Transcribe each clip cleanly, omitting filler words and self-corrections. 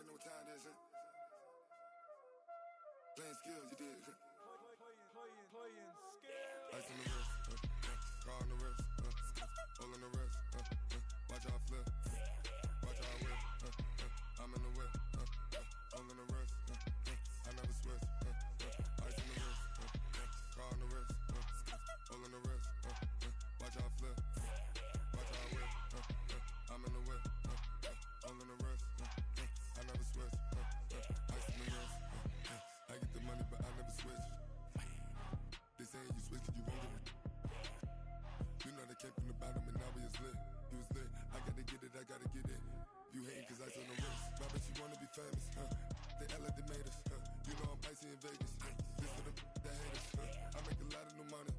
already know what time it is, huh? Playing skills, you did, huh? Playing skills. Ice on the wrist, car on the wrist, hole in the wrist, watch how I flip, watch how I whip, I'm in the whip, hole in the wrist, I never switch, ice on the wrist, car on the wrist, hole in the wrist, watch how I flip, watch how I whip, I'm in the whip, hole in the wrist, I never switch, ice on the wrist, I get the money but I never switch. They saying you switch cause you won't get it. You know they came from the bottom and now we is lit. You was lit, I gotta get it, I gotta get it. You hating cause ice on the wrist. I bet you wanna be famous, They act like they made us, You know I'm icy in Vegas, This for the that hate us, I make a lot of new money,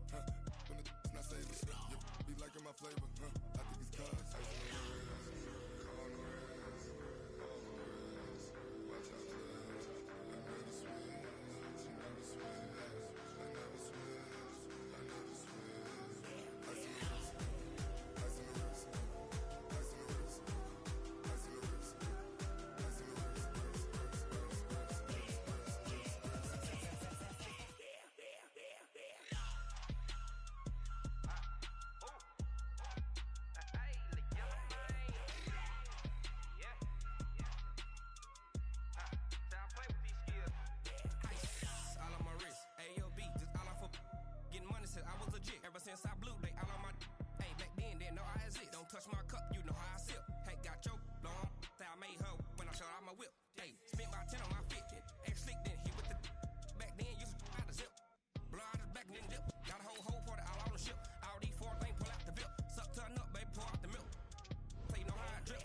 When the not savers, You be liking my flavor, I think it's cause ice on the wrist, on the wrist, on the wrist. Watch out for this, I never switch, you never switch. I never switch, I never switch. Ice in the wrist, ice in the wrist, ice in the wrist, ice in the wrist, ice in the wrist, I was legit. Ever since I blew, they all on my. Hey, back then, didn't know I exist. Don't touch my cup, you know how I sip. Hey, got your long. I made her when I showed out my whip. Hey, spent my 10 on my fit. Ex slick, then hit with the. Back then, used to out the zip. Blow out his back and then dip. Got a whole for the all on the ship. All these four things pull out the VIP. Suck to a nut, baby, pour out the milk. So you know how I drip.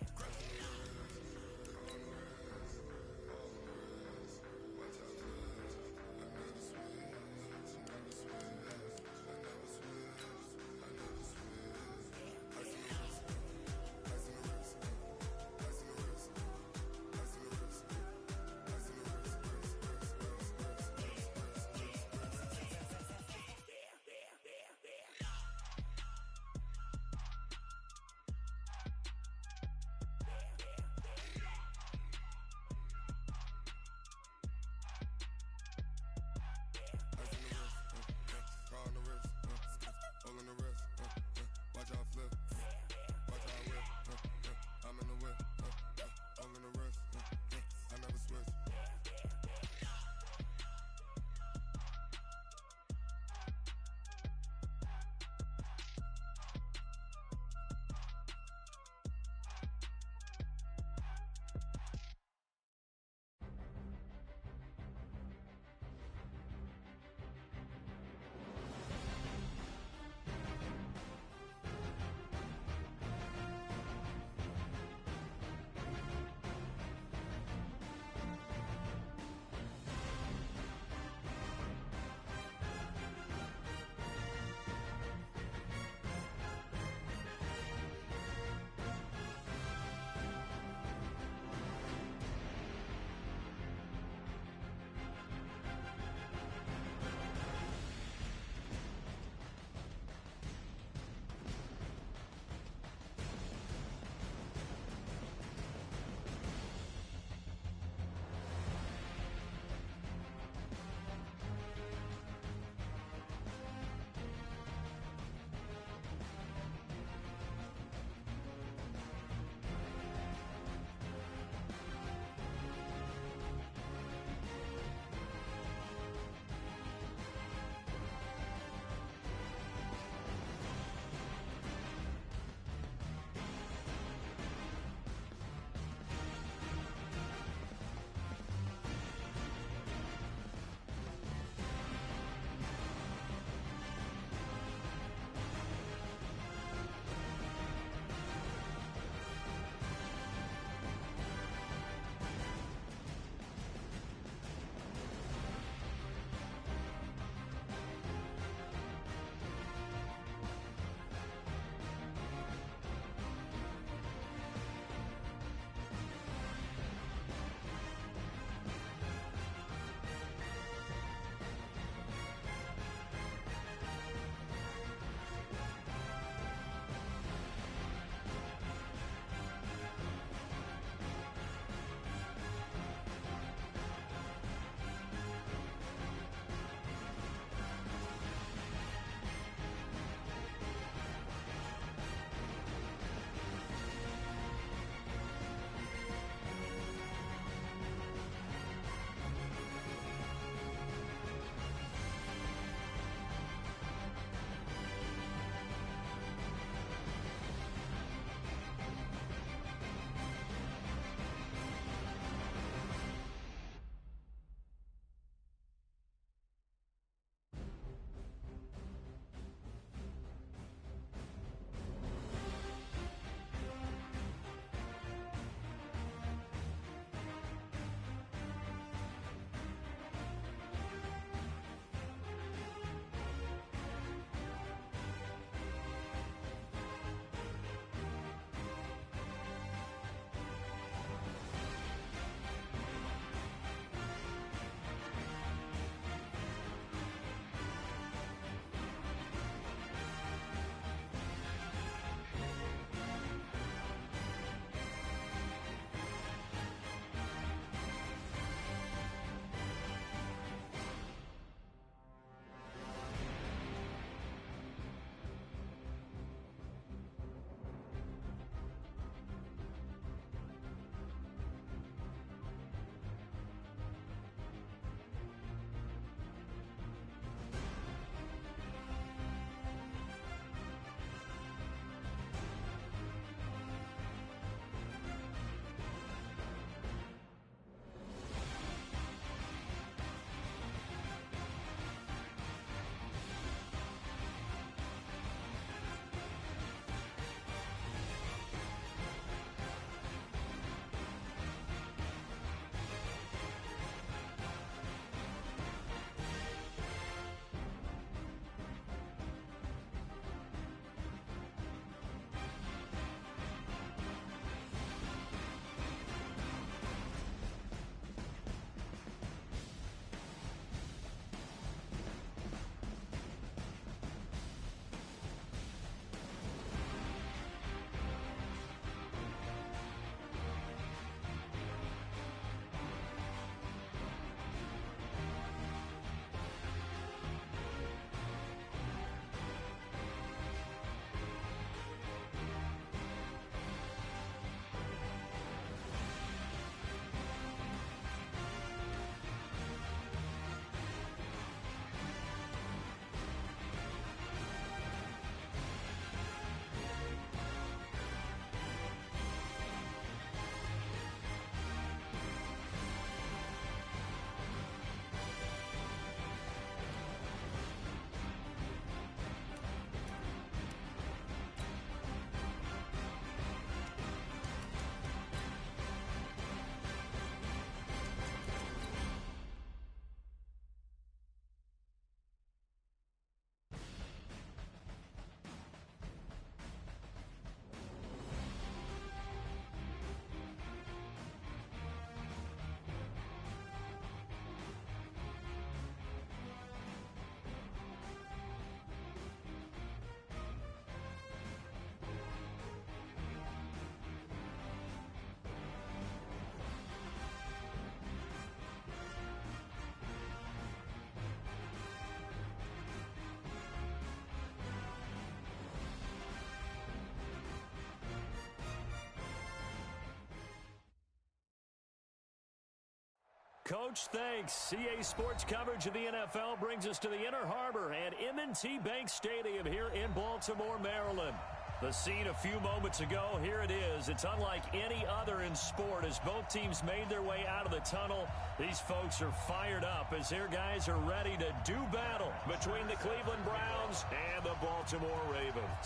Coach, thanks. CA Sports coverage of the NFL brings us to the Inner Harbor at M&T Bank Stadium here in Baltimore, Maryland. The scene a few moments ago, here it is. It's unlike any other in sport as both teams made their way out of the tunnel. These folks are fired up as their guys are ready to do battle between the Cleveland Browns and the Baltimore Ravens.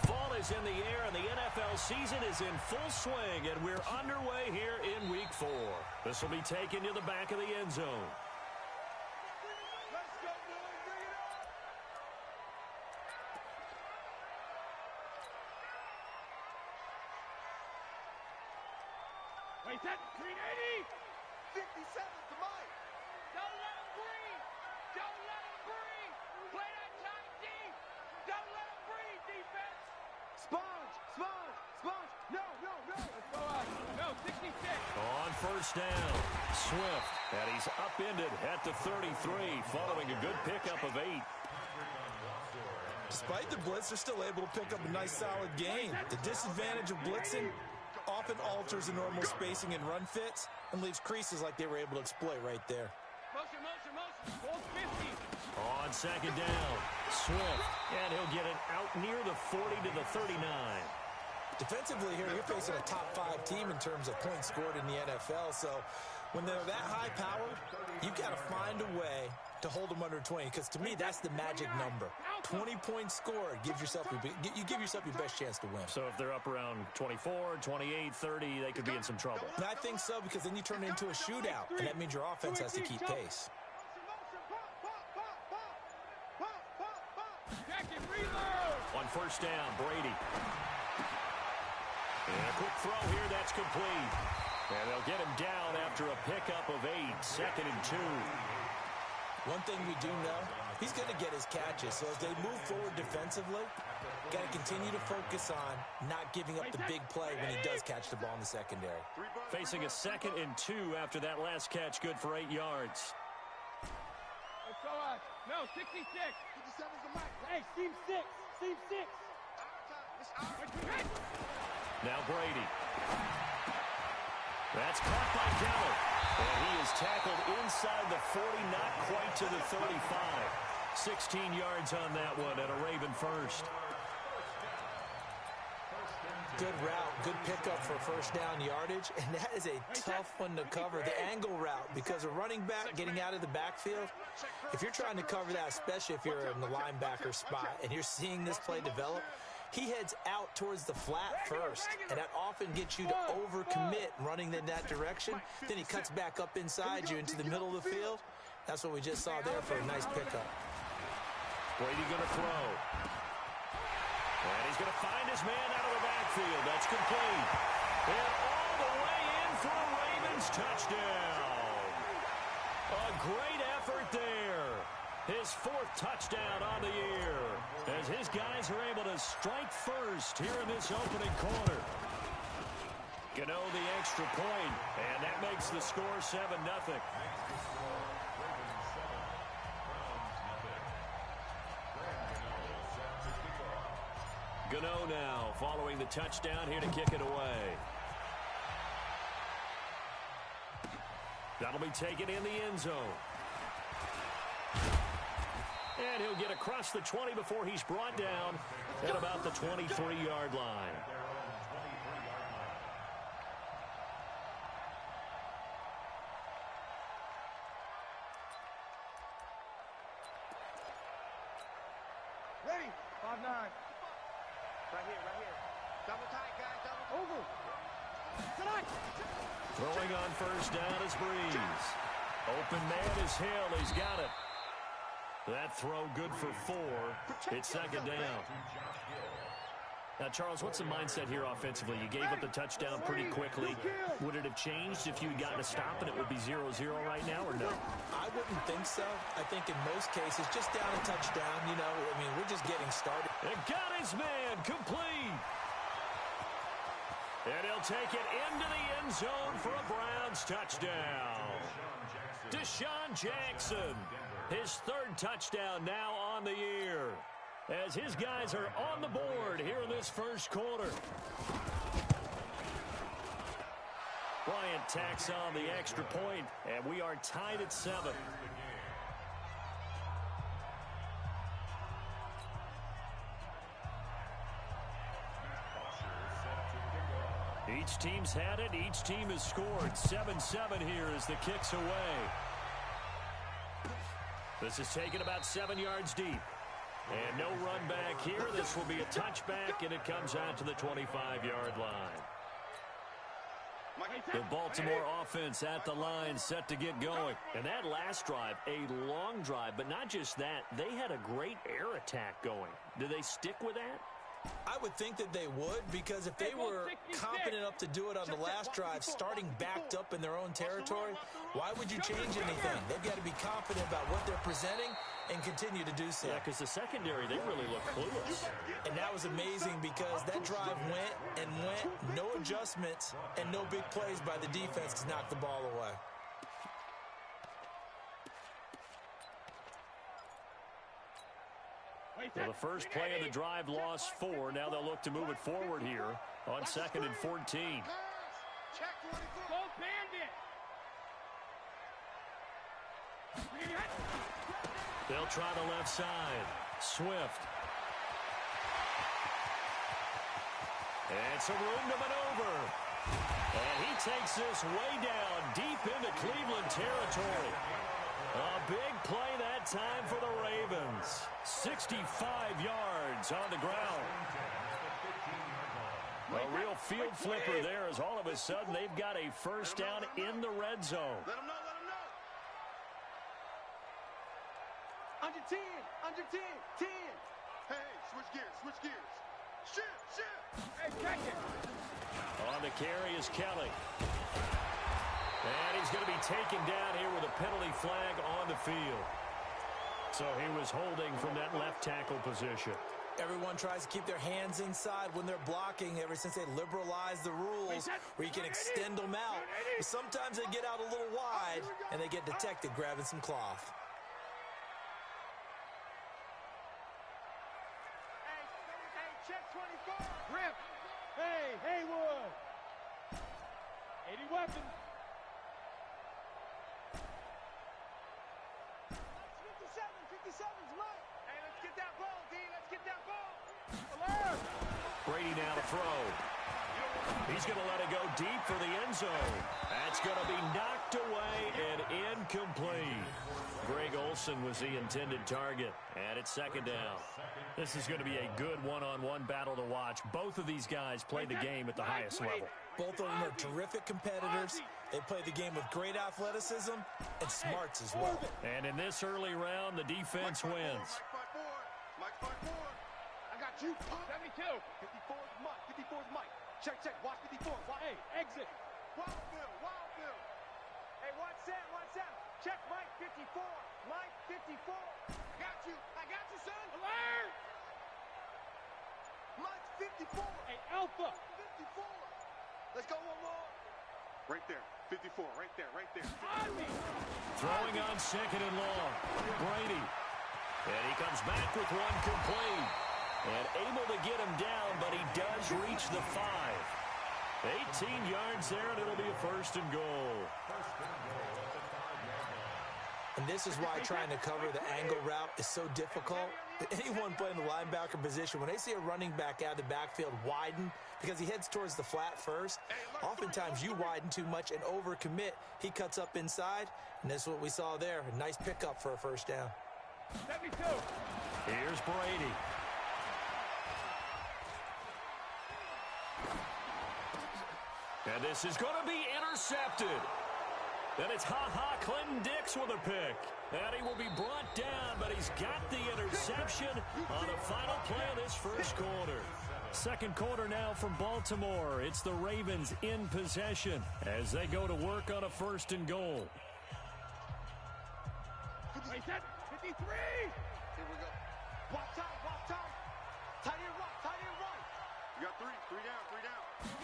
Fall is in the air and the NFL season is in full swing, and we're underway here in Week 4. This will be taken to the back of the end zone. Wait, that 380! 57 to Mike. Don't let him breathe! Don't let him breathe! Play that tight deep! Don't let him breathe, defense! Sponge! Sponge! Sponge! No, no, no! Let's go out. No, 66! On first down, Swift, and he's upended at the 33, following a good pickup of 8. Despite the blitz, they're still able to pick up a nice, solid gain. The disadvantage of blitzing often alters the normal spacing and run fits and leaves creases like they were able to exploit right there. Motion, motion, motion! 450! On second down, Swift, and he'll get it out near the 40 to the 39. Defensively here, you're facing a top 5 team in terms of points scored in the NFL, so when they're that high power, you've got to find a way to hold them under 20, because to me, that's the magic number. 20 points scored, you give yourself your best chance to win. So if they're up around 24, 28, 30, they could be in some trouble. And I think so, because then you turn it into a shootout, and that means your offense has to keep pace. On first down, Brady. And a quick throw here, that's complete. And they'll get him down after a pickup of 8, 2nd and 2. One thing we do know, he's going to get his catches. So as they move forward defensively, got to continue to focus on not giving up the big play when he does catch the ball in the secondary. Facing a 2nd and 2 after that last catch, good for 8 yards. Let's go out. No, 66! 57's the Mike. Hey, seam 6! Seam 6! Now Brady. That's caught by Geller. And he is tackled inside the 40, not quite to the 35. 16 yards on that one and a Raven first. Good route, good pickup for first down yardage, and that is a tough one to cover, the angle route, because a running back getting out of the backfield, if you're trying to cover that, especially if you're in the linebacker spot and you're seeing this play develop, he heads out towards the flat first, and that often gets you to overcommit running in that direction. Then he cuts back up inside you into the middle of the field. That's what we just saw there for a nice pickup. Brady going to throw. And he's going to find his man out of the backfield. That's complete. And all the way in for a Ravens touchdown. A great effort there. His 4th touchdown on the year as his guys are able to strike first here in this opening quarter. Gano the extra point, and that makes the score 7-0. Gano now following the touchdown here to kick it away. That'll be taken in the end zone. And he'll get across the 20 before he's brought down at about the 23-yard line. Ready? 5-9. Right here. Double tight, guys. Double Over. Tonight. Throwing on first down is Breeze. Open man is Hill. He's got it. That throw good for 4. It's 2nd down. Now, Charles, what's the mindset here offensively? You gave up the touchdown pretty quickly. Would it have changed if you had gotten a stop and it would be 0-0 right now, or no? I wouldn't think so. I think in most cases, just down a touchdown, you know, I mean, we're just getting started. And got his man complete. And he'll take it into the end zone for a Browns touchdown. Deshaun Jackson, his 3rd touchdown now on the year, as his guys are on the board here in this first quarter. Bryant tacks on the extra point, and we are tied at 7. Each team's had it. Each team has scored. 7-7 here as the kick's away. This is taken about 7 yards deep. And no run back here. This will be a touchback, and it comes out to the 25-yard line. The Baltimore offense at the line, set to get going. And that last drive, a long drive, but not just that. They had a great air attack going. Do they stick with that? I would think that they would, because if they were confident enough to do it on the last drive, starting backed up in their own territory, why would you change anything? They've got to be confident about what they're presenting and continue to do so. Yeah, because the secondary, they really look clueless. And that was amazing because that drive went and went, no adjustments, and no big plays by the defense to knock the ball away. Well, the first play of the drive lost 4. Now they'll look to move it forward here on 2nd and 14. They'll try the left side. Swift. And some room to maneuver. And he takes this way down deep into Cleveland territory. A big play that time for the Ravens. 65 yards on the ground. A real field flipper there as all of a sudden they've got a first down in the red zone. Let him know, let him know. Under 10, under 10, 10. Hey, switch gears. Shift. Hey, check it. On the carry is Kelly. And he's going to be taken down here with a penalty flag on the field. So he was holding from that left tackle position. Everyone tries to keep their hands inside when they're blocking ever since they liberalized the rules where you can extend them out. But sometimes they get out a little wide and they get detected grabbing some cloth. Hey, check 24. Rip. Hey, Haywood. 80 weapons. 57's Mike. Hey, let's get that ball, D. Let's get that ball. Alert. Brady now to throw. He's going to let it go deep for the end zone. That's going to be knocked away and incomplete. Greg Olsen was the intended target, and it's 2nd down. This is going to be a good one-on-one battle to watch. Both of these guys play the game at the highest level. Both of them are terrific competitors. They play the game with great athleticism and smarts as well. And in this early round, the defense wins. Mike 5-4. I got you. 72. 54's Mike. 54's Mike. Check. Watch 54. Hey, exit. Wild Bill. Hey, watch that. Check Mike 54. Mike 54. I got you, son. Alert. Mike 54. Hey, Alpha. 54. Let's go one more. Right there. 54. Right there. Throwing on 2nd and long. Brady. And he comes back with one complete. And able to get him down, but he does reach the 5. 18 yards there, and it'll be a 1st and goal. And this is why trying to cover the angle route is so difficult. Anyone playing the linebacker position, when they see a running back out of the backfield widen because he heads towards the flat first, oftentimes you widen too much and overcommit. He cuts up inside, and that's what we saw there. A nice pickup for a 1st down. 72. Here's Brady. And this is going to be intercepted. And it's Clinton Dix with a pick. And he will be brought down, but he's got the interception on the final play of this first quarter. 2nd quarter now from Baltimore. It's the Ravens in possession as they go to work on a 1st and goal. 53. Here we go. Walk time. Tight end right. You got 3 down.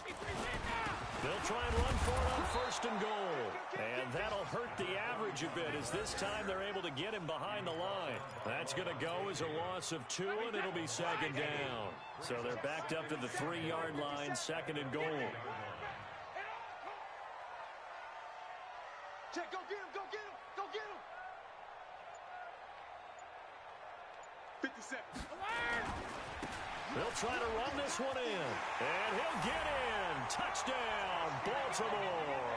53 now. They'll try and run for it on 1st and goal. And that'll hurt the average a bit as this time they're able to get him behind the line. That's going to go as a loss of 2, and it'll be 2nd down. So they're backed up to the 3-yard line, 2nd and goal. They'll try to run this one in. And he'll get in. Touchdown, Baltimore.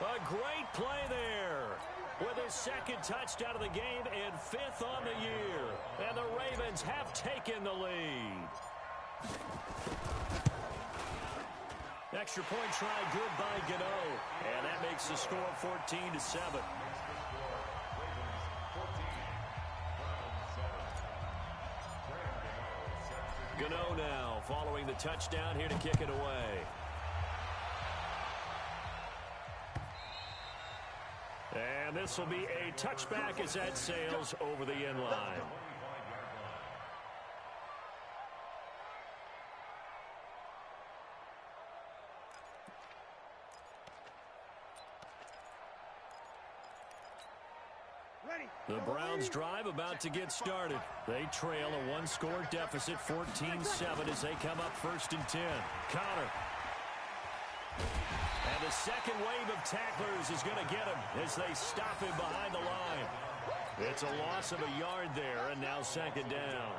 A great play there. With his second touchdown of the game and 5th on the year. And the Ravens have taken the lead. Extra point try good by Gano. And that makes the score 14-7. Gano now following the touchdown here to kick it away. And this will be a touchback as that sails over the end line. The Browns drive about to get started. They trail a one-score deficit, 14-7, as they come up 1st and 10. Connor. And the second wave of tacklers is going to get him as they stop him behind the line. It's a loss of a yard there, and now 2nd down.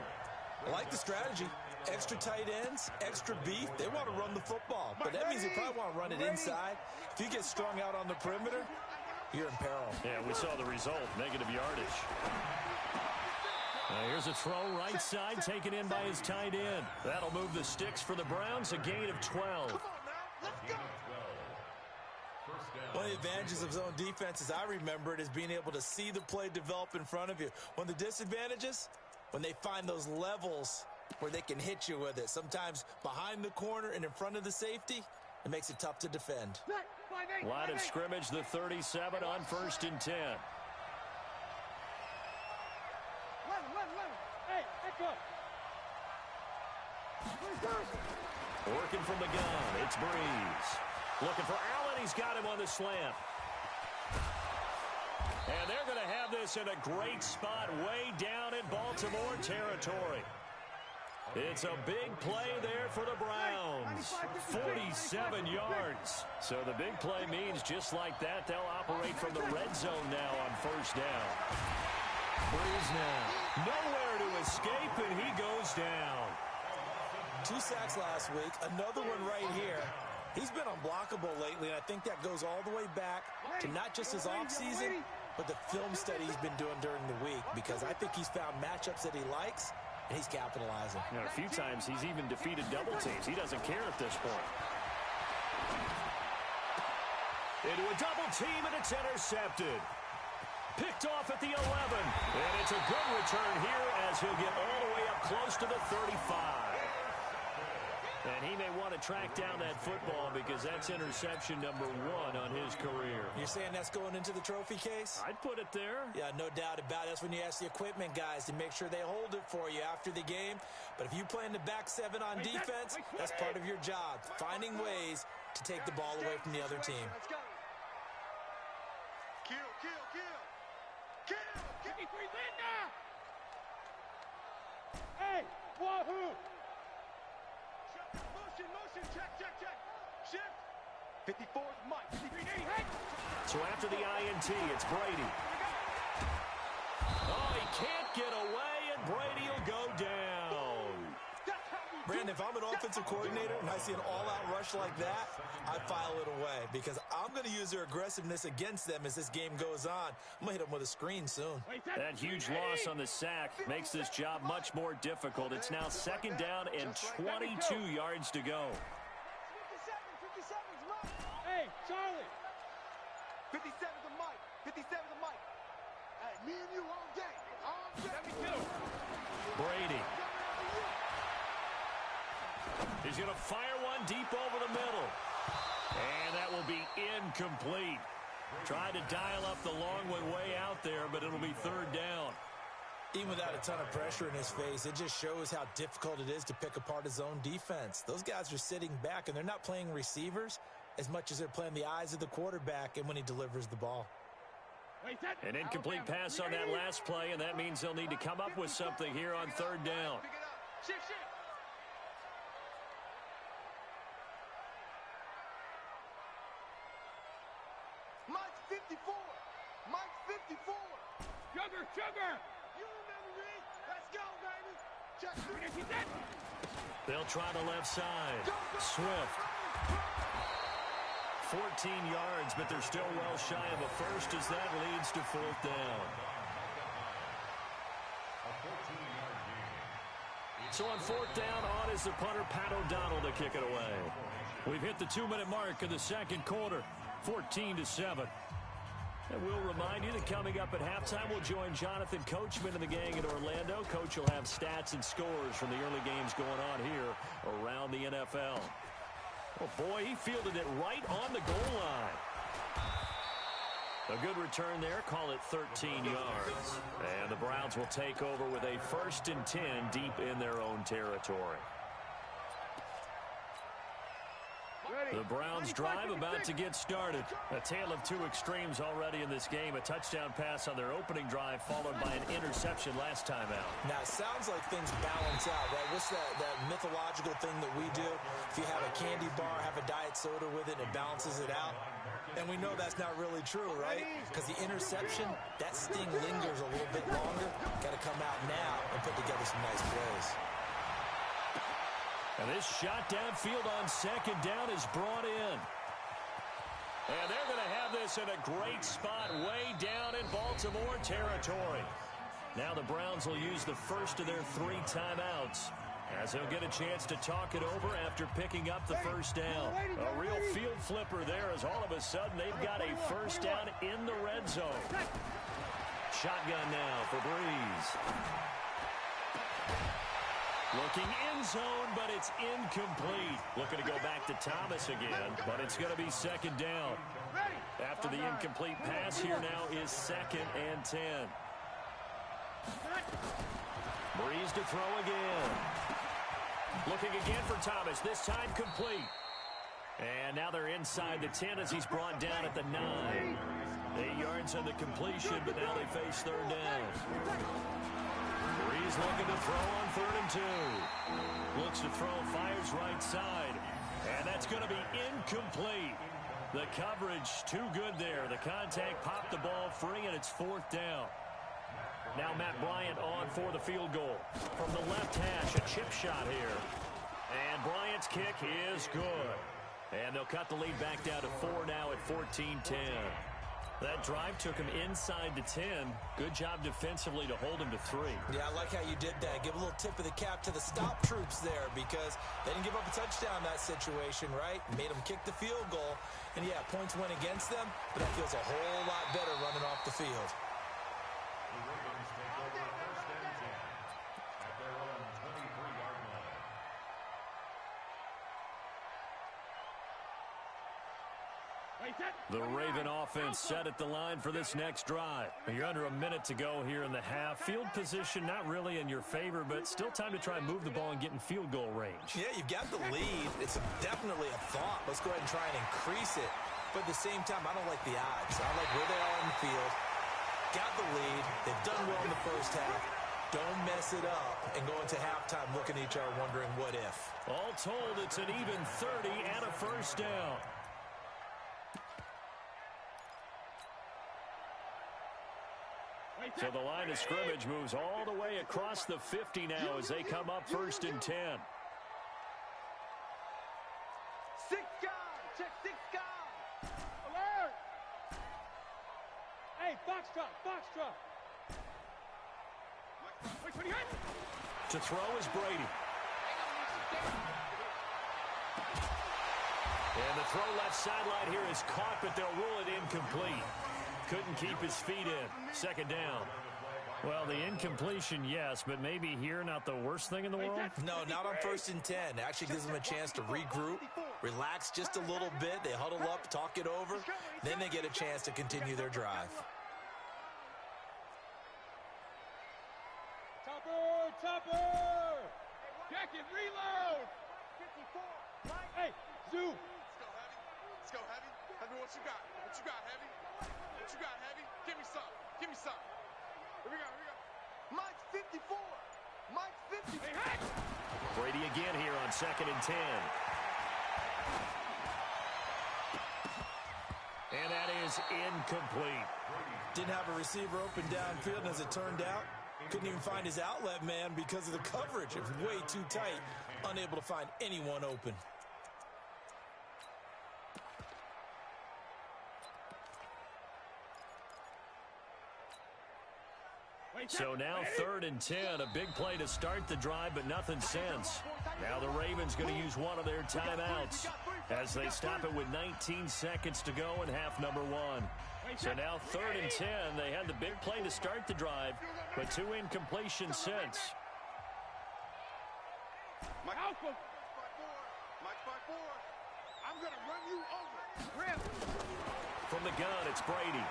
I like the strategy. Extra tight ends, extra beef. They want to run the football, but that means they probably want to run it inside. If you get strung out on the perimeter, you're in peril. Yeah, we saw the result, negative yardage. Here's a throw right side, taken in by his tight end. That'll move the sticks for the Browns, a gain of 12. One of the advantages of zone defense, as I remember it, is being able to see the play develop in front of you. One of the disadvantages, when they find those levels where they can hit you with it. Sometimes behind the corner and in front of the safety, it makes it tough to defend. Line of scrimmage, the 37 on 1st and 10. Working from the gun, it's Breeze. Looking for Allen, he's got him on the slant. And they're going to have this in a great spot way down in Baltimore territory. It's a big play there for the Browns. 47 yards. So the big play means just like that, they'll operate from the red zone now on 1st down. Breeze now. Nowhere to escape, and he goes down. 2 sacks last week, another one right here. He's been unblockable lately, and I think that goes all the way back to not just his offseason, but the film study he's been doing during the week, because I think he's found matchups that he likes, and he's capitalizing. You know, a few times he's even defeated double teams. He doesn't care at this point. Into a double team, and it's intercepted. Picked off at the 11. And it's a good return here as he'll get all the way up close to the 35. And he may want to track down that football because that's interception number 1 on his career. You're saying that's going into the trophy case? I'd put it there. Yeah, no doubt about it. That's when you ask the equipment guys to make sure they hold it for you after the game. But if you play in the back 7 on defense, that's part of your job, finding ways to take the ball away from the other team. Kill. 53 Linda! Hey, wahoo! Motion, check. Shift. 54's Mike. 53 hey! So after the INT, it's Brady. Oh, he can't get away, and Brady will go down. Brandon, if I'm an offensive coordinator and I see an all-out rush like that, I file it away because I'm going to use their aggressiveness against them as this game goes on. I'm going to hit them with a screen soon. That huge loss on the sack makes this job much more difficult. It's now 2nd down and 22 yards to go. 57's Mike. Hey, Charlie. 57's a Mike. 57's a Mike. Hey, me and you all day. All day. 72. Brady. He's going to fire one deep over the middle. And that will be incomplete. Tried to dial up the long one way out there, but it'll be 3rd down. Even without a ton of pressure in his face, it just shows how difficult it is to pick apart his own defense. Those guys are sitting back, and they're not playing receivers as much as they're playing the eyes of the quarterback and when he delivers the ball. An incomplete pass on that last play, and that means they'll need to come up with something here on 3rd down. Shift. Mike's 54. Mike's 54. Sugar. You remember me? Let's go. They'll try the left side. Swift. 14 yards, but they're still well shy of a first as that leads to fourth down. So on fourth down, on is the punter, Pat O'Donnell, to kick it away. We've hit the 2-minute mark of the second quarter, 14-7. And we'll remind you that coming up at halftime, we'll join Jonathan Coachman and the gang in Orlando. Coach will have stats and scores from the early games going on here around the NFL. Oh, boy, he fielded it right on the goal line. A good return there. Call it 13 yards. And the Browns will take over with a 1st and 10 deep in their own territory. The Browns drive about to get started. A tale of two extremes already in this game. A touchdown pass on their opening drive followed by an interception last time out. Now, it sounds like things balance out, right? What's that mythological thing that we do? If you have a candy bar, have a diet soda with it, it balances it out. And we know that's not really true, right? Because the interception, that sting lingers a little bit longer. Got to come out now and put together some nice plays. And this shot downfield on second down is brought in. And they're going to have this in a great spot way down in Baltimore territory. Now the Browns will use the first of their 3 timeouts as they'll get a chance to talk it over after picking up the first down. A real field flipper there as all of a sudden they've got a first down in the red zone. Shotgun now for Breeze. Looking in zone, but it's incomplete. Looking to go back to Thomas again, but it's going to be second down. After the incomplete pass, here now is 2nd and 10. Breeze to throw again. Looking again for Thomas, this time complete. And now they're inside the 10 as he's brought down at the 9. 8 yards on the completion, but now they face third down. Breeze looking to throw on 3rd and 2. Looks to throw, fires right side. And that's going to be incomplete. The coverage too good there. The contact popped the ball free, and it's 4th down. Now Matt Bryant on for the field goal. From the left hash, a chip shot here. And Bryant's kick is good. And they'll cut the lead back down to 4 now at 14-10. That drive took him inside the 10. Good job defensively to hold him to 3. Yeah, I like how you did that. Give a little tip of the cap to the stop troops there because they didn't give up a touchdown in that situation, right? Made them kick the field goal. And, yeah, points went against them, but that feels a whole lot better running off the field. The Raven offense set at the line for this next drive. You're under a minute to go here in the half. Field position not really in your favor, but still time to try and move the ball and get in field goal range. Yeah, you've got the lead. It's definitely a thought. Let's go ahead and try and increase it. But at the same time, I don't like the odds. I like where they are in the field. Got the lead. They've done well in the first half. Don't mess it up and go into halftime looking at each other wondering what if. All told, it's an even 30 and a first down. So the line of scrimmage moves all the way across the 50 now as they come up 1st and 10. 6 guys! Check 6 guys! Alert! Hey, Foxtrot! Foxtrot! Wait, what do you got? To throw is Brady. And the throw left sideline here is caught, but they'll rule it incomplete. Couldn't keep his feet in. Second down. Well, the incompletion, yes, but maybe here not the worst thing in the world? No, not on 1st and 10. It actually gives them a chance to regroup, relax just a little bit. They huddle up, talk it over. Then they get a chance to continue their drive. Topper! Check it, reload! 54. Hey, Zoo! Let's go, Heavy. Heavy, what you got? What you got, Heavy? What you got, Heavy? Give me some. Give me some. Here we go, here we go. Mike's 54. Mike's 54. Hey, hey! Brady again here on 2nd and 10. And that is incomplete. Didn't have a receiver open downfield, and as it turned out, Couldn't even find his outlet man because of the coverage. It was way too tight. Unable to find anyone open. So now 3rd and 10, a big play to start the drive, but nothing since. Now the Ravens going to use one of their timeouts as they stop it with 19 seconds to go in half number 1. So now 3rd and 10, they had the big play to start the drive, but 2 incompletions since. Mike 5-4. I'm going to run you over. From the gun, it's Brady.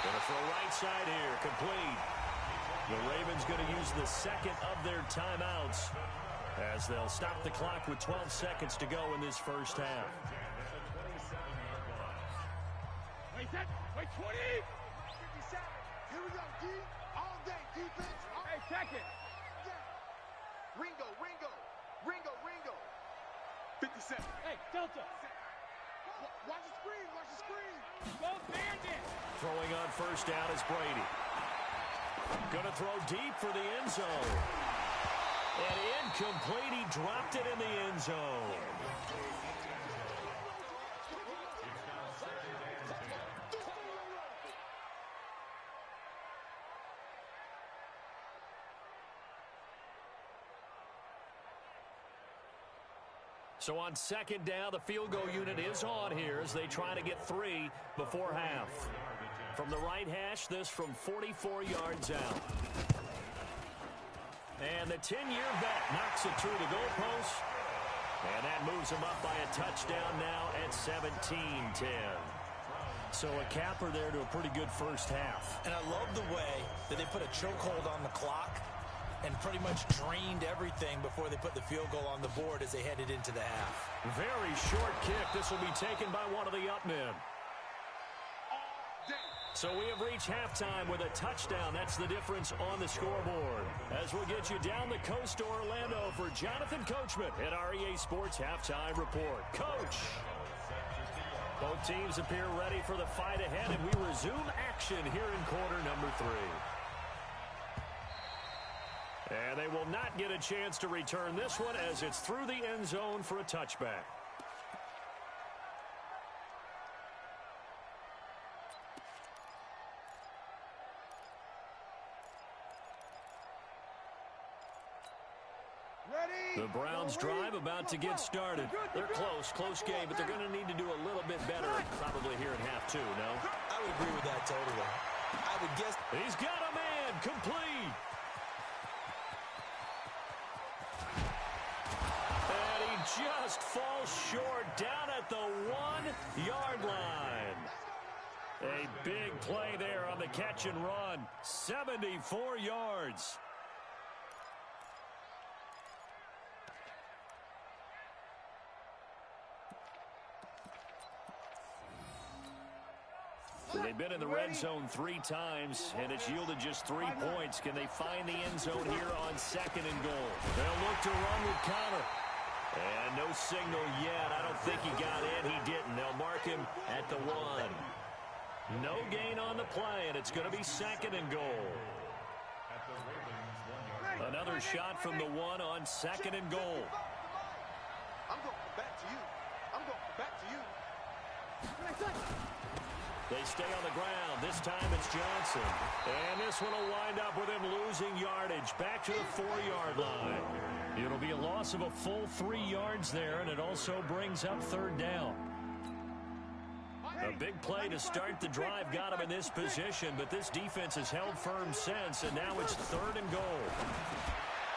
Going to throw right side here, complete. The Ravens going to use the second of their timeouts as they'll stop the clock with 12 seconds to go in this first half. Wait, 20. 57. Here we go, D. All day, defense. Hey, check it. Ringo. 57. Hey, Delta. Watch the screen. Go Bandit. Throwing on first down is Brady. Going to throw deep for the end zone. And incomplete. He dropped it in the end zone. So on second down, the field goal unit is on here as they try to get 3 before half. From the right hash, this from 44 yards out. And the 10-year vet knocks it through the goalpost. And that moves him up by a touchdown now at 17-10. So a capper there to a pretty good first half. And I love the way that they put a chokehold on the clock and pretty much drained everything before they put the field goal on the board as they headed into the half. Very short kick. This will be taken by one of the up men. So we have reached halftime with a touchdown. That's the difference on the scoreboard. As we'll get you down the coast to Orlando for Jonathan Coachman at our EA Sports Halftime Report. Coach! Both teams appear ready for the fight ahead, and we resume action here in quarter number 3. And they will not get a chance to return this one as it's through the end zone for a touchback. The Browns drive about to get started. They're close game, but they're going to need to do a little bit better probably here in half 2, no? I would agree with that totally. I would guess. He's got a man, complete. And he just falls short down at the 1-yard line. A big play there on the catch and run. 74 yards. They've been in the red zone 3 times, and it's yielded just 3 points. Can they find the end zone here on 2nd and goal? They'll look to run with Connor. And no signal yet. I don't think he got in. He didn't. They'll mark him at the 1. No gain on the play, and it's going to be 2nd and goal. Another shot from the 1 on 2nd and goal. I'm going back to you. They stay on the ground. This time it's Johnson. And this one will wind up with him losing yardage. Back to the 4-yard line. It'll be a loss of a full 3 yards there, and it also brings up 3rd down. A big play to start the drive got him in this position, but this defense has held firm since, and now it's 3rd and goal.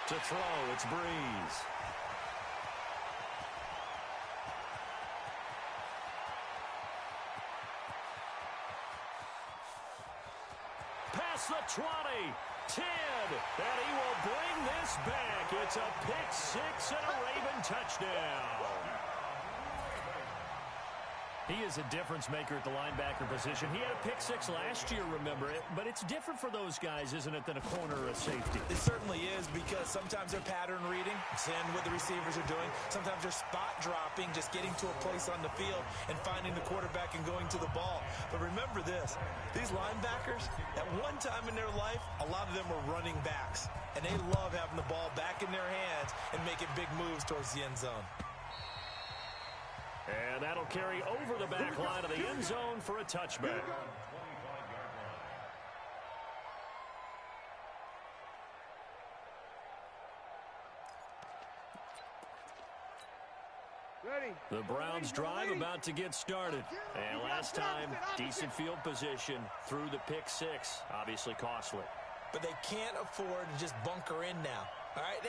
To throw, it's Breeze. Past the 20, 10, and he will bring this back. It's a pick 6 and a Raven touchdown. He is a difference maker at the linebacker position. He had a pick six last year, remember it, but it's different for those guys, isn't it, than a corner or a safety? It certainly is, because sometimes they're pattern reading, seeing what the receivers are doing. Sometimes they're spot dropping, just getting to a place on the field and finding the quarterback and going to the ball. But remember this, these linebackers, at one time in their life, a lot of them were running backs, and they love having the ball back in their hands and making big moves towards the end zone. And that'll carry over the back line of the end zone for a touchback. The Browns drive about to get started. And last time, decent field position through the pick six. Obviously costly. But they can't afford to just bunker in now. All right,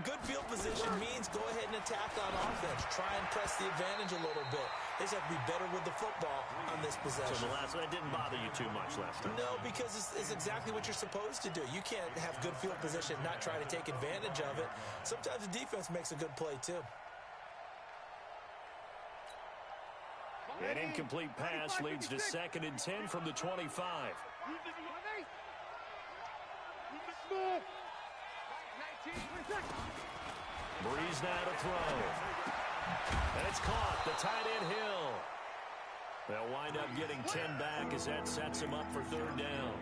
good field position means go ahead and attack on offense. Try and press the advantage a little bit. They just have to be better with the football on this possession. So that didn't bother you too much last time? No, because it's exactly what you're supposed to do. You can't have good field position and not try to take advantage of it. Sometimes the defense makes a good play, too. An incomplete pass leads to 2nd and 10 from the 25. Breeze now to throw. And it's caught. The tight end Hill. They'll wind up getting 10 back as that sets him up for 3rd down.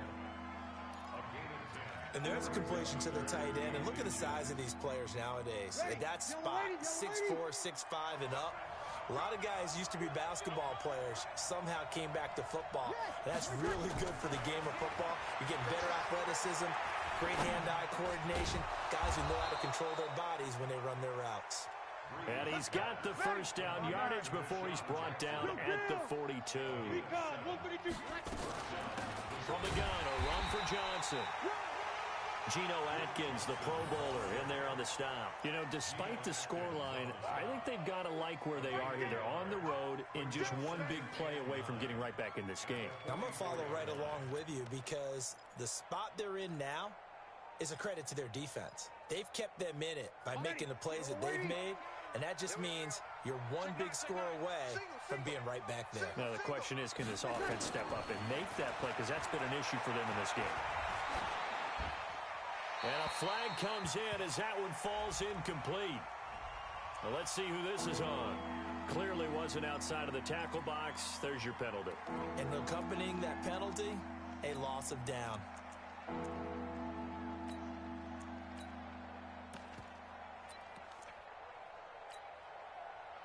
And there's a completion to the tight end. And look at the size of these players nowadays. At that spot, 6'4", 6'5", and up. A lot of guys used to be basketball players, somehow came back to football. And that's really good for the game of football. You're getting better athleticism, great hand-eye coordination, guys who know how to control their bodies when they run their routes. And he's got the 1st down yardage before he's brought down at the 42. From the gun, a run for Johnson. Geno Atkins, the Pro Bowler, in there on the stop. You know, despite the scoreline, I think they've got to like where they are here. They're on the road and just one big play away from getting right back in this game. I'm going to follow right along with you because the spot they're in now is a credit to their defense. They've kept them in it by making the plays that they've made, and that just means you're one big score away from being right back there. Now, the question is, can this offense step up and make that play? Because that's been an issue for them in this game. And a flag comes in as that one falls incomplete. Well, let's see who this is on. Clearly wasn't outside of the tackle box. There's your penalty. And accompanying that penalty, a loss of down.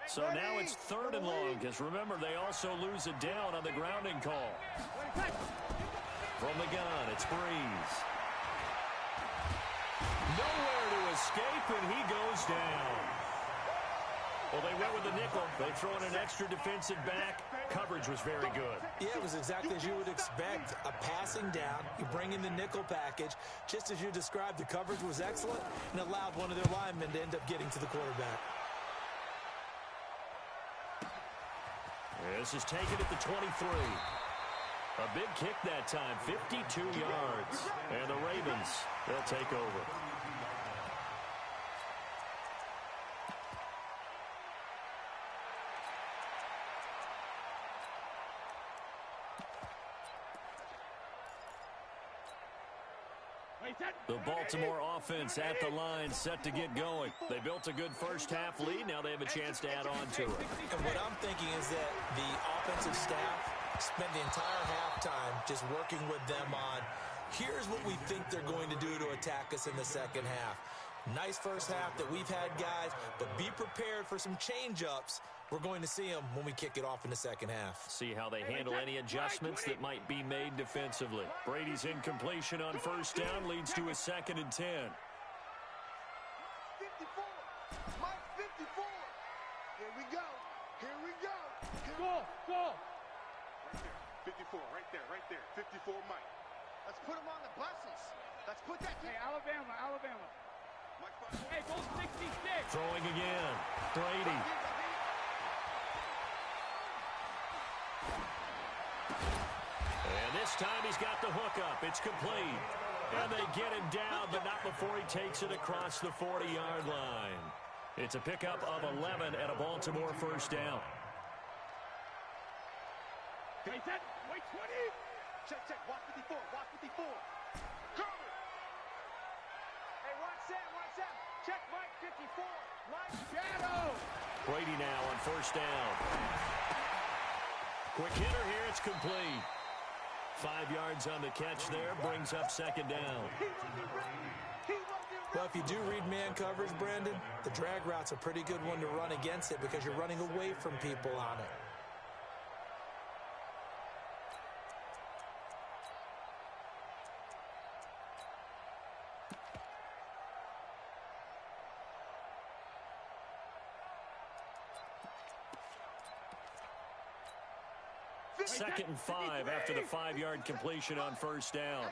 So now it's 3rd and long, because remember, they also lose a down on the grounding call. From the gun, it's Breeze. Nowhere to escape, and he goes down. Well, they went with the nickel. They throw in an extra defensive back. Coverage was very good. Yeah, it was exactly as you would expect. A passing down. You bring in the nickel package. Just as you described, the coverage was excellent and allowed one of their linemen to end up getting to the quarterback. This is taken at the 23. A big kick that time, 52 yards. And the Ravens, they'll take over. The Baltimore offense at the line, set to get going. They built a good first-half lead. Now they have a chance to add on to it. And what I'm thinking is that the offensive staff spent the entire halftime just working with them on, here's what we think they're going to do to attack us in the second half. Nice first half that we've had, guys, but be prepared for some change-ups. We're going to see them when we kick it off in the second half. See how they handle any adjustments that might be made defensively. Brady's incompletion on 1st down leads to a 2nd and 10. 54. Mike 54. Here we go. Here we go. Go. Right there. 54. Right there. 54 Mike. Let's put him on the buses. Let's put that. Hey, Alabama. Hey, go 66. Throwing again. Brady. And this time he's got the hookup. It's complete. And they get him down, but not before he takes it across the 40-yard line. It's a pickup of 11 at a Baltimore 1st down. Wait, set. Wait, 20. Check, check. Watch 54. Watch 54. Cover. Hey, watch that. Watch that. Check Mike 54. Mike Shadow. Brady now on first down. Quick hitter here. It's complete. 5 yards on the catch there. Brings up second down. He wasn't ready. He wasn't ready. Well, if you do read man coverage, Brandon, the drag route's a pretty good one to run against it because you're running away from people on it. Second and 5 after the 5-yard completion on first down.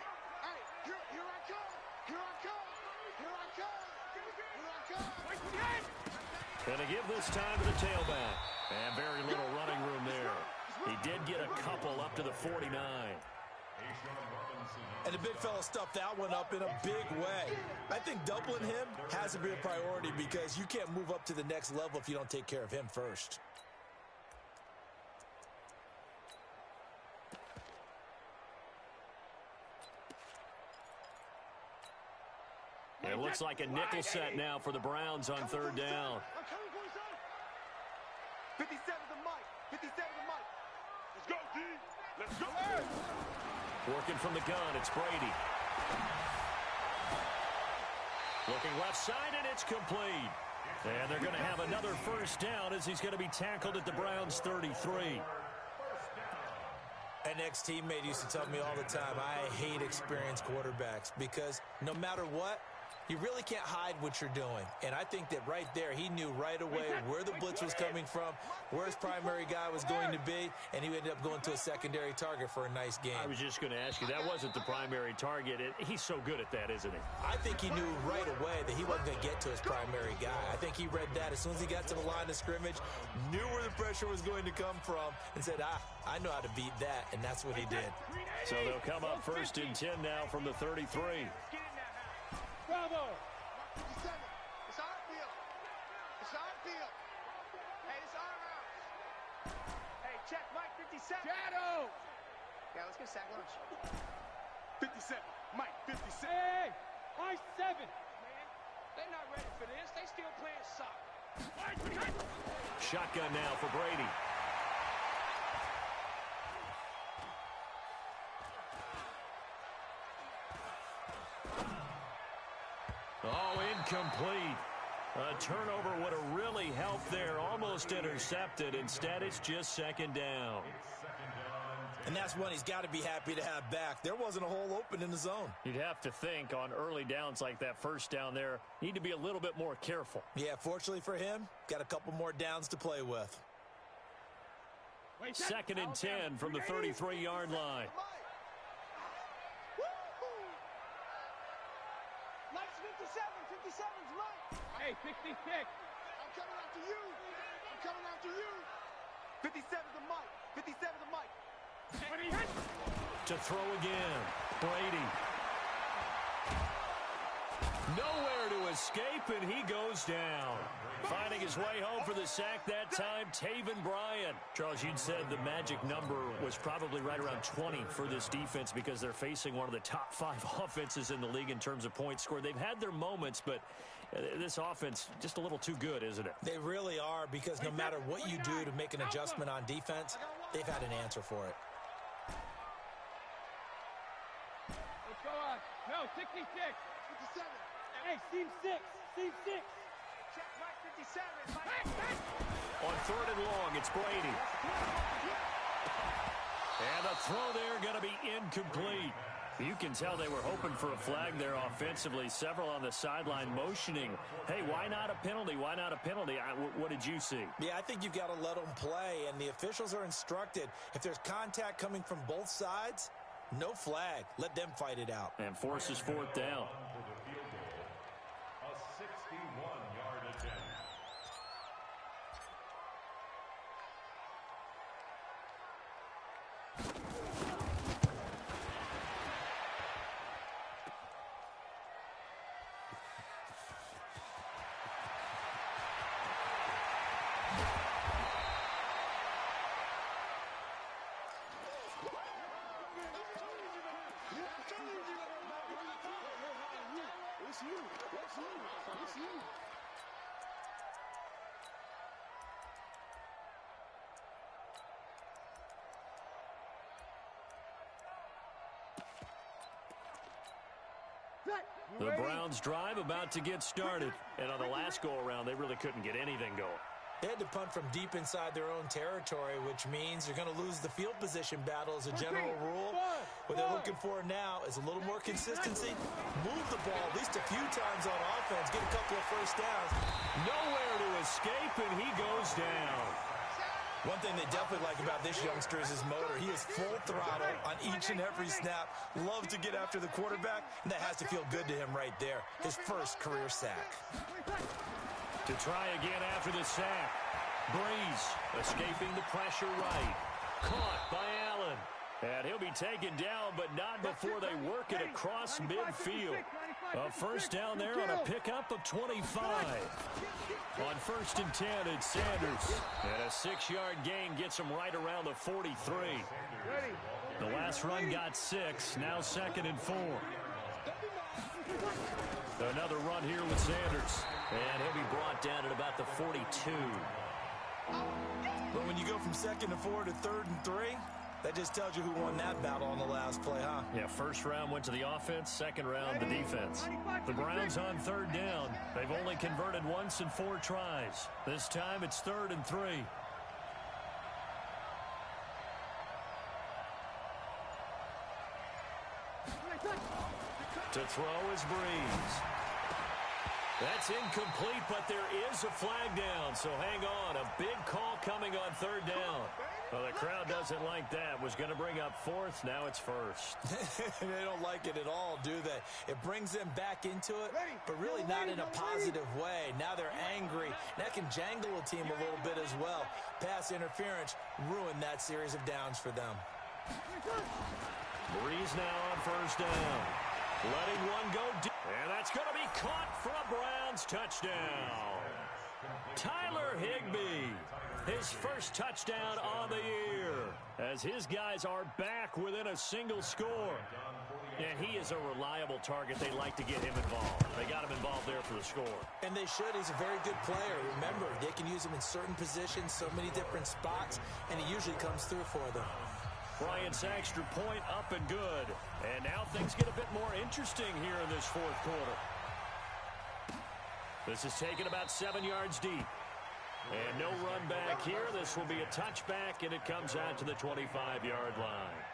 Here I come. Here I come. Here I come. Here I come. Going to give this time to the tailback. And very little running room there. He did get a couple up to the 49. And the big fella stuffed that one up in a big way. I think doubling him has to be a priority because you can't move up to the next level if you don't take care of him first. It looks like a nickel set now for the Browns on third down. 57 to Mike. 57 to Mike. Let's go, D. Let's go. Working from the gun, it's Brady. Looking left side, and it's complete. And they're going to have another first down as he's going to be tackled at the Browns' 33. An ex-teammate used to tell me all the time, I hate experienced quarterbacks because no matter what, you really can't hide what you're doing. And I think that right there, he knew right away where the blitz was coming from, where his primary guy was going to be, and he ended up going to a secondary target for a nice game. I was just going to ask you, that wasn't the primary target. He's so good at that, isn't he? I think he knew right away that he wasn't going to get to his primary guy. I think he read that as soon as he got to the line of scrimmage, knew where the pressure was going to come from, and said, I know how to beat that, and that's what he did. So they'll come up first and 10 now from the 33. Bravo. 57. It's our field. It's our field. Hey, it's our house. Hey, check Mike 57. Shadow. Yeah, let's get sack lunch. 57. Mike 57. Hey, I-7. Man, they're not ready for this. They still playing soccer. Shotgun now for Brady. Oh, incomplete. A turnover would have really helped there. Almost intercepted. Instead, it's just second down. And that's one he's got to be happy to have back. There wasn't a hole open in the zone. You'd have to think on early downs like that first down there, need to be a little bit more careful. Yeah, fortunately for him, got a couple more downs to play with. Second and 10 from the 33-yard line. Mike's 57. 57's Mike. Hey, 56. I'm coming after you. I'm coming after you. 57 to Mike. 57 to Mike. To throw again. Brady. Nowhere to escape, and he goes down. Finding his way home for the sack that time, Taven Bryan. Charles, you'd said the magic number was probably right around 20 for this defense because they're facing one of the top 5 offenses in the league in terms of points scored. They've had their moments, but this offense just a little too good, isn't it? They really are, because no matter what you do to make an adjustment on defense, they've had an answer for it. Let's go on. No, 66. 57. Hey, seam 6. Seam 6. Check Mike 57. On third and long, it's Brady. And the throw there going to be incomplete. You can tell they were hoping for a flag there offensively. Several on the sideline motioning. Hey, why not a penalty? Why not a penalty? What did you see? Yeah, I think you've got to let them play, and the officials are instructed. If there's contact coming from both sides, no flag. Let them fight it out. And forces fourth down. A 61-yard attempt. The Browns drive about to get started. And on the last go-around, they really couldn't get anything going. They had to punt from deep inside their own territory, which means they're going to lose the field position battle as a general rule. What they're looking for now is a little more consistency. Move the ball at least a few times on offense. Get a couple of first downs. Nowhere to escape, and he goes down. One thing they definitely like about this youngster is his motor. He is full throttle on each and every snap. Loves to get after the quarterback, and that has to feel good to him right there. His first career sack. To try again after the sack. Breeze escaping the pressure right. Caught by Allen. And he'll be taken down, but not before they work it across midfield. A first down there on a pickup of 25. On 1st and 10, it's Sanders. And a 6-yard gain gets him right around the 43. The last run got 6, now 2nd and 4. Another run here with Sanders. And he'll be brought down at about the 42. But when you go from 2nd and 4 to 3rd and 3, that just tells you who won that battle on the last play, huh? Yeah, first round went to the offense, second round the defense. The Browns on 3rd down. They've only converted once in 4 tries. This time it's 3rd and 3. To throw is Breeze. That's incomplete, but there is a flag down, so hang on. A big call coming on 3rd down. Well, the crowd doesn't like that. Was going to bring up 4th, now it's 1st. They don't like it at all, do they? It brings them back into it, but really not in a positive way. Now they're angry. That can jangle a team a little bit as well. Pass interference ruined that series of downs for them. Breeze now on 1st down. Letting one go deep. And that's going to be caught for a Browns touchdown. Tyler Higbee, his first touchdown on the year, as his guys are back within a single score. And he is a reliable target. They like to get him involved. They got him involved there for the score. And they should. He's a very good player. Remember, they can use him in certain positions, so many different spots, and he usually comes through for them. Bryant's extra point up and good. And now things get a bit more interesting here in this 4th quarter. This is taken about 7 yards deep. And no run back here. This will be a touchback, and it comes out to the 25-yard line.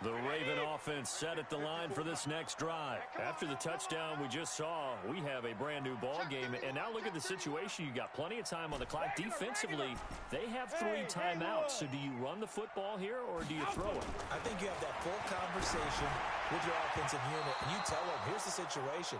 The Raven offense set at the line for this next drive. After the touchdown we just saw, we have a brand-new ball game. And now look at the situation. You got plenty of time on the clock. Defensively, they have 3 timeouts. So do you run the football here, or do you throw it? I think you have that full conversation with your offensive unit, and you tell them, here's the situation.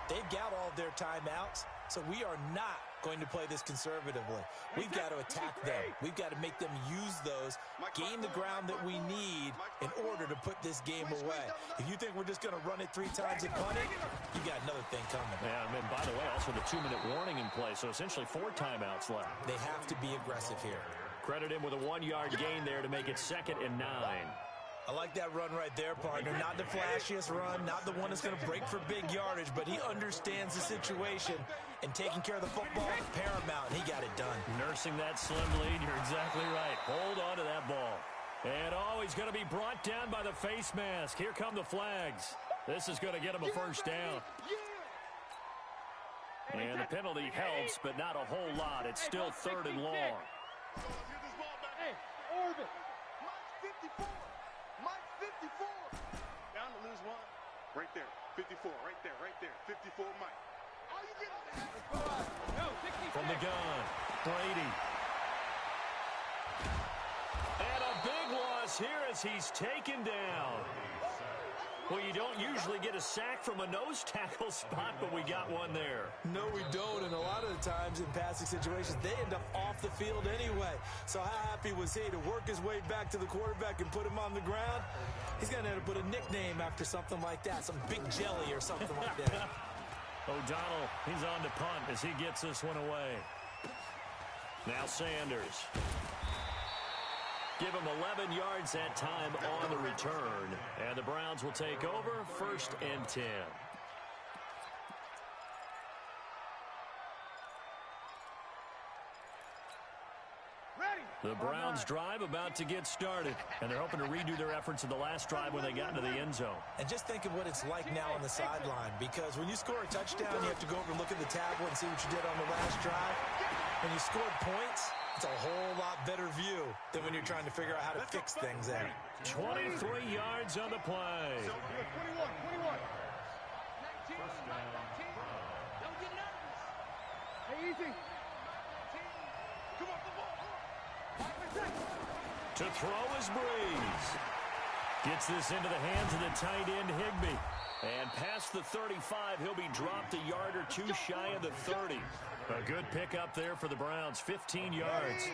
They've got all of their timeouts, so we are not going to play this conservatively. We've got to attack them. We've got to make them use those, gain the ground that we need in order to put this game away. If you think we're just going to run it 3 times and punt it, you got another thing coming. Yeah, and by the way, also the 2-minute warning in play, so essentially 4 timeouts left. They have to be aggressive here. Credit him with a 1-yard gain there to make it 2nd and 9. I like that run right there, partner. Not the flashiest run, not the one that's going to break for big yardage, but he understands the situation, and taking care of the football is paramount. He got it done. Nursing that slim lead, you're exactly right. Hold on to that ball. And he's going to be brought down by the face mask. Here come the flags. This is going to get him a first down. And the penalty helps, but not a whole lot. It's still 3rd and long. Hey, Orbit. Mike's 54. Mike's 54. Down to lose 1. Right there. 54. Right there. Right there. 54 Mike. All you get on that. No, 66. From the gun, Brady. And a big loss here as he's taken down. Well, you don't usually get a sack from a nose tackle spot, but we got one there. No, we don't, and a lot of the times in passing situations, they end up off the field anyway. So how happy was he to work his way back to the quarterback and put him on the ground? He's going to have to put a nickname after something like that, some Big Jelly or something like that. O'Donnell, he's on to punt as he gets this one away. Now Sanders. Give him 11 yards that time on the return. And the Browns will take over 1st and 10. The Browns drive about to get started, and they're hoping to redo their efforts in the last drive when they got into the end zone. And just think of what it's like now on the sideline, because when you score a touchdown, you have to go over and look at the tablet and see what you did on the last drive. When you scored points, it's a whole lot better view than when you're trying to figure out how to fix things there. 23 yards on the play. 21. Don't get nervous. Hey, easy. Come on, the ball. To throw is Breeze. Gets this into the hands of the tight end, Higbee. And past the 35, he'll be dropped a yard or two shy of the 30. A good pickup there for the Browns, 15 yards.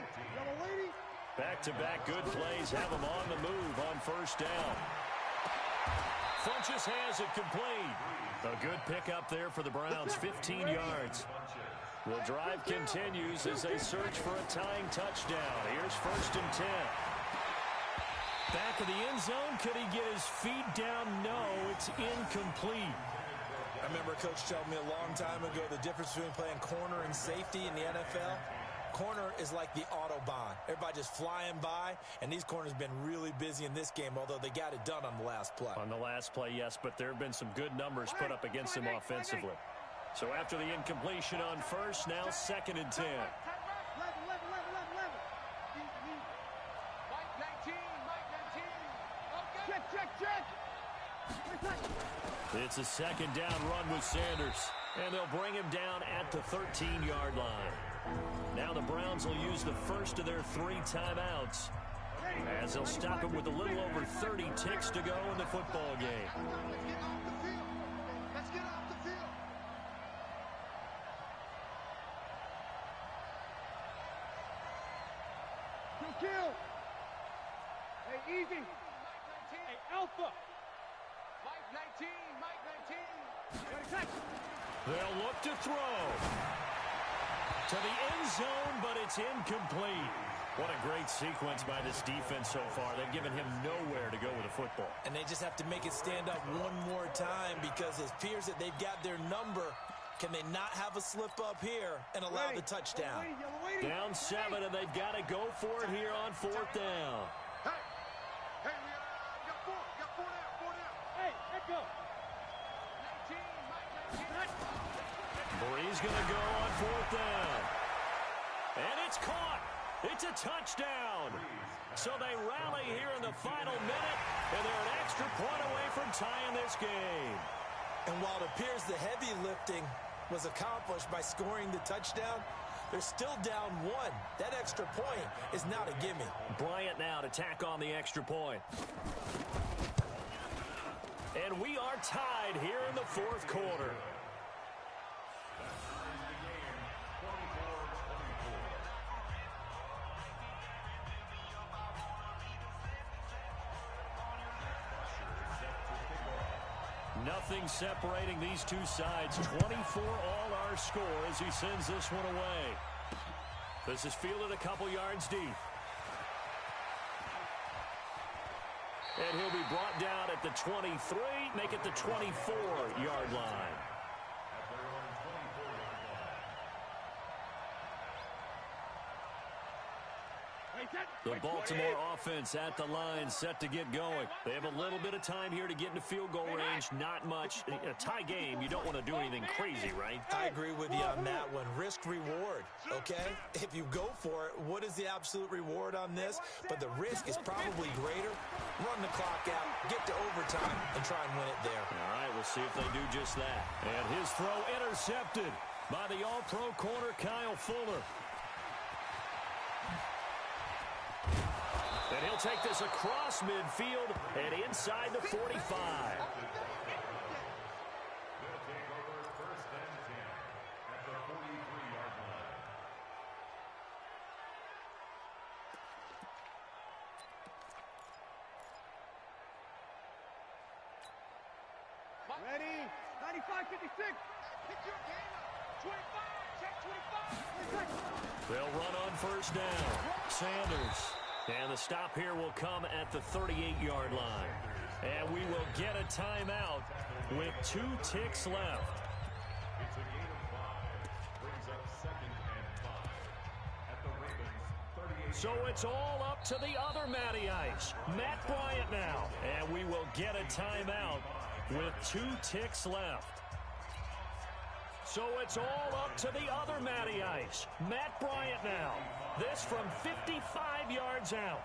Back-to-back good plays have them on the move on 1st down. Funchess has it complete. A good pickup there for the Browns, 15 yards. The drive continues as they search for a tying touchdown. Here's 1st and 10. Back of the end zone. Could he get his feet down? No, it's incomplete. I remember Coach telling me a long time ago the difference between playing corner and safety in the NFL. Corner is like the Autobahn. Everybody just flying by, and these corners have been really busy in this game, although they got it done on the last play. On the last play, yes, but there have been some good numbers put up against him offensively. So after the incompletion on 1st, now 2nd and 10. Check. It's a 2nd down run with Sanders, and they'll bring him down at the 13-yard line. Now the Browns will use the first of their 3 timeouts, as they'll stop him with a little over 30 ticks to go in the football game. Let's get off the field. Kill. Hey, easy. Hey, Alpha. Mike 19. They'll look to throw to the end zone, but it's incomplete. What a great sequence by this defense so far. They've given him nowhere to go with the football. And they just have to make it stand up one more time, because it appears that they've got their number. Can they not have a slip up here and allow the touchdown? Down 7, and they've got to go for it here on 4th down. Hey, we got 4 down. Hey, let's go. Breeze going to go on 4th down. And it's caught. It's a touchdown. So they rally here in the final minute, and they're an extra point away from tying this game. And while it appears the heavy lifting was accomplished by scoring the touchdown, they're still down 1. That extra point is not a gimme. Bryant now to tack on the extra point. And we are tied here in the 4th quarter. Nothing separating these two sides. 24 all our score as he sends this one away. This is fielded a couple yards deep. And he'll be brought down at the 23, make it the 24-yard line. The Baltimore offense at the line, set to get going. They have a little bit of time here to get into field goal range. Not much. A tie game, you don't want to do anything crazy, right? I agree with you on that one. Risk reward, okay? If you go for it, what is the absolute reward on this? But the risk is probably greater. Run the clock out, get to overtime, and try and win it there. All right, we'll see if they do just that. And his throw intercepted by the all-pro corner, Kyle Fuller. And he'll take this across midfield and inside the 45. Ready? 95-56. Pick your game up. 25. Check 25. They'll run on 1st down. Sanders And the stop here will come at the 38-yard line. And we will get a timeout with 2 ticks left. It's a gain of 5. Brings up 2nd and 5. At the Ravens' 38. So it's all up to the other Matty Ice, Matt Bryant now. And we will get a timeout with 2 ticks left. So it's all up to the other Matty Ice, Matt Bryant now. This from 55 yards out.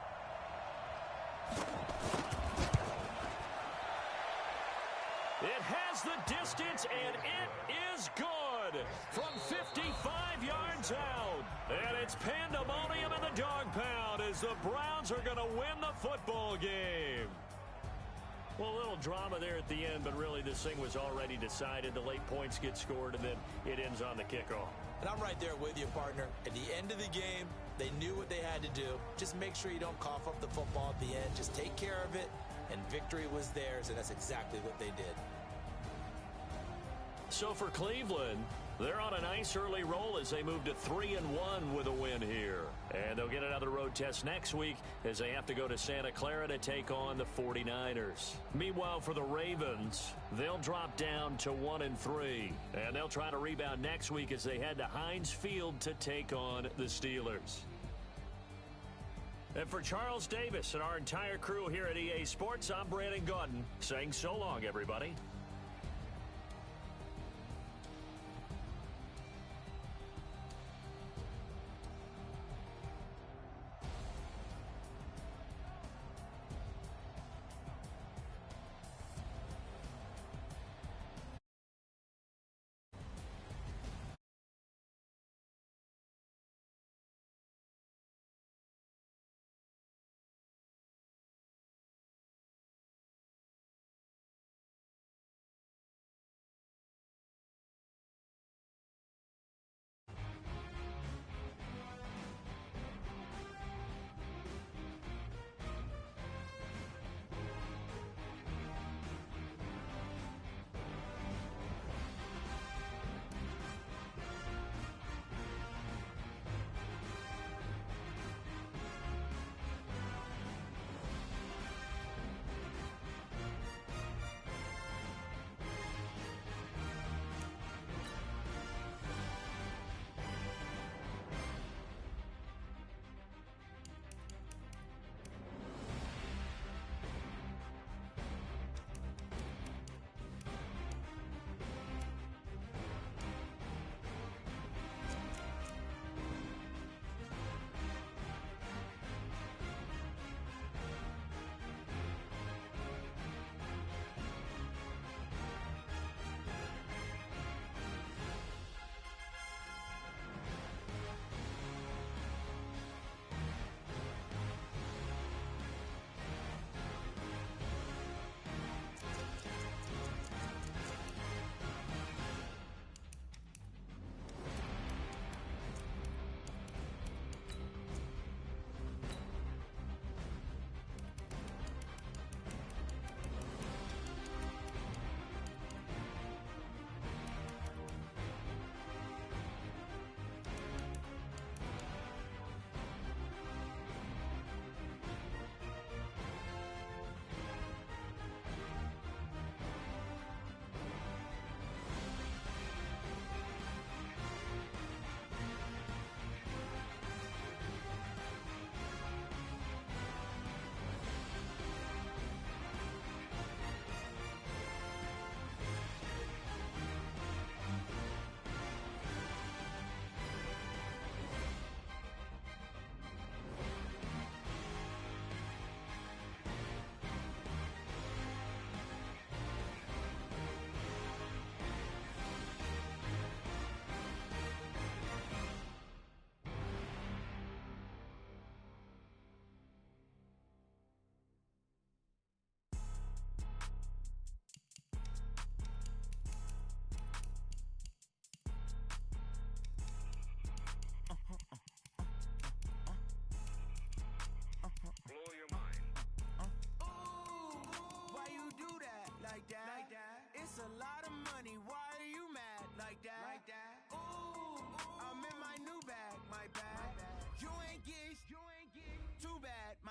It has the distance, and it is good from 55 yards out. And it's pandemonium in the dog pound as the Browns are going to win the football game. Well, a little drama there at the end, but really this thing was already decided. The late points get scored, and then it ends on the kickoff. And I'm right there with you, partner. At the end of the game, they knew what they had to do. Just make sure you don't cough up the football at the end. Just take care of it, and victory was theirs, and that's exactly what they did. So for Cleveland, they're on a nice early roll as they move to 3-1 with a win here. And they'll get another road test next week as they have to go to Santa Clara to take on the 49ers. Meanwhile, for the Ravens, they'll drop down to 1-3. And they'll try to rebound next week as they head to Heinz Field to take on the Steelers. And for Charles Davis and our entire crew here at EA Sports, I'm Brandon Gaudin saying so long, everybody.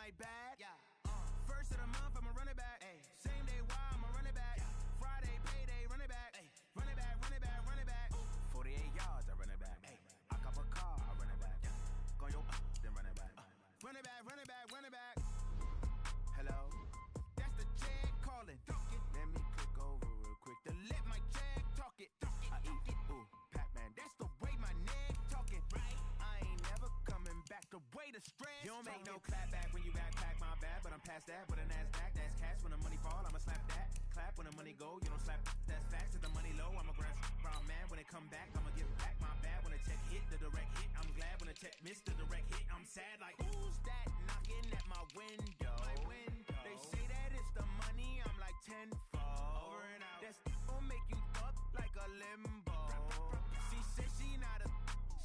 my bad. Yeah. First of the month, I'ma run it back. Ay. Same day, why I'ma run it back. Friday, payday, run it back. Ay. Run it back, run it back, run it back. 48 yards, I run it back. Ay. I cop a car, I run it back. Go your then run it back. Run it back, run it back, run it back. Hello, that's the jag calling. Let me click over real quick to let my jag talk it. I eat it, ooh, Pac-Man. That's the way my neck talking. Right? I ain't never coming back. The way the stress. You don't make no clap back when you backpack, my bad. But I'm past that with a NASDAQ. That's cash when the money fall. I'ma slap that. Clap when the money go. You don't slap. That's facts. If the money low, I'ma grab brown man when it come back. I'ma give back my bad when the check hit the direct hit. I'm glad when the check missed the direct hit. I'm sad like who's that knocking at my window? They say that it's the money. I'm like tenfold. Over and out. That's gon' make you up like a limbo. She said she not a.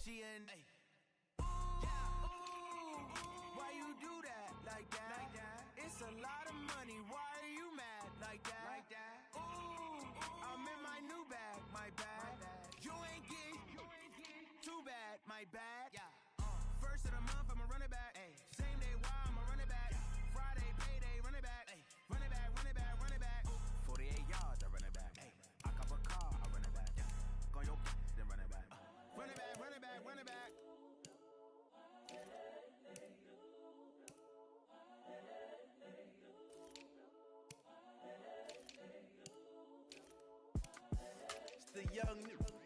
She an. Ooh, why you do that like that? It's a lot of money. Why are you mad like that? Ooh, I'm in my new bag. My bad. You ain't get too bad. My bad. First of the month, I'ma run it back. Ay. Same day, why I'ma run it back. Friday, payday, run it back. Ay. Run it back, run it back, run it back. 48 yards, I run it back. Ay. I cop a car, I run it back. Go your then run it back. Run it back, run it back, run it back. It's the young,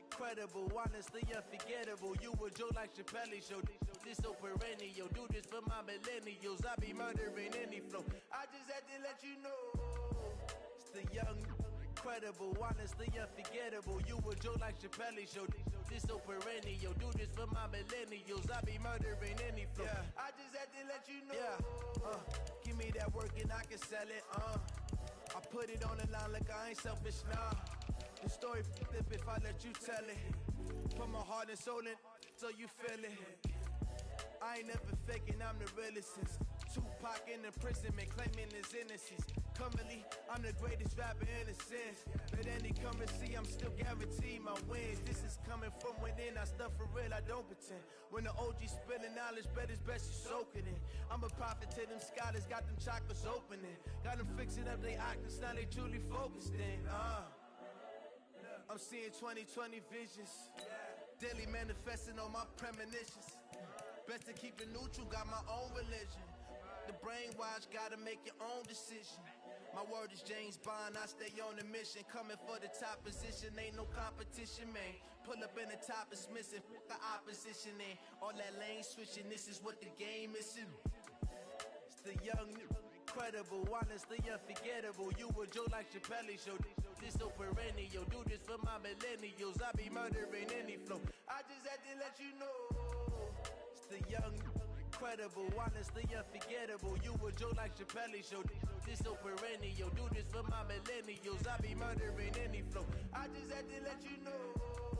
incredible, honestly unforgettable. You a Joe like Chappelle show. This so perennial. Do this for my millennials. I be murdering any flow. I just had to let you know. It's the young, incredible, honestly unforgettable. You a Joe like Chappelle show. This so perennial. Do this for my millennials. I be murdering any flow. Yeah. I just had to let you know. Yeah. Give me that work and I can sell it. I put it on the line like I ain't selfish, nah. The story flip if I let you tell it. Put my heart and soul in so you feel it. I ain't never faking, I'm the realest since Tupac in imprisonment, claiming his innocence. Currently, I'm the greatest rapper in a sense. But any currency, I'm still guaranteed my wins. This is coming from within, I stuff for real, I don't pretend. When the OG spilling knowledge, bet it's best you soak it in. I'm a prophet to them scholars, got them chakras opening. Got them fixing up they octaves, now they truly focused in. I'm seeing 2020 visions. Daily manifesting on my premonitions. Best to keep it neutral, got my own religion. The brainwash, gotta make your own decision. My word is James Bond, I stay on the mission. Coming for the top position, ain't no competition, man. Pull up in the top is missing, the opposition in. All that lane switching, this is what the game is in. It's the young, incredible, honestly unforgettable. You a Joe like Chappelle show. This so perennial. Do this for my millennials. I be murdering any flow. I just had to let you know. It's the young, incredible, honestly unforgettable. You a Joe like Chappelle show. This so perennial. Do this for my millennials. I be murdering any flow. I just had to let you know.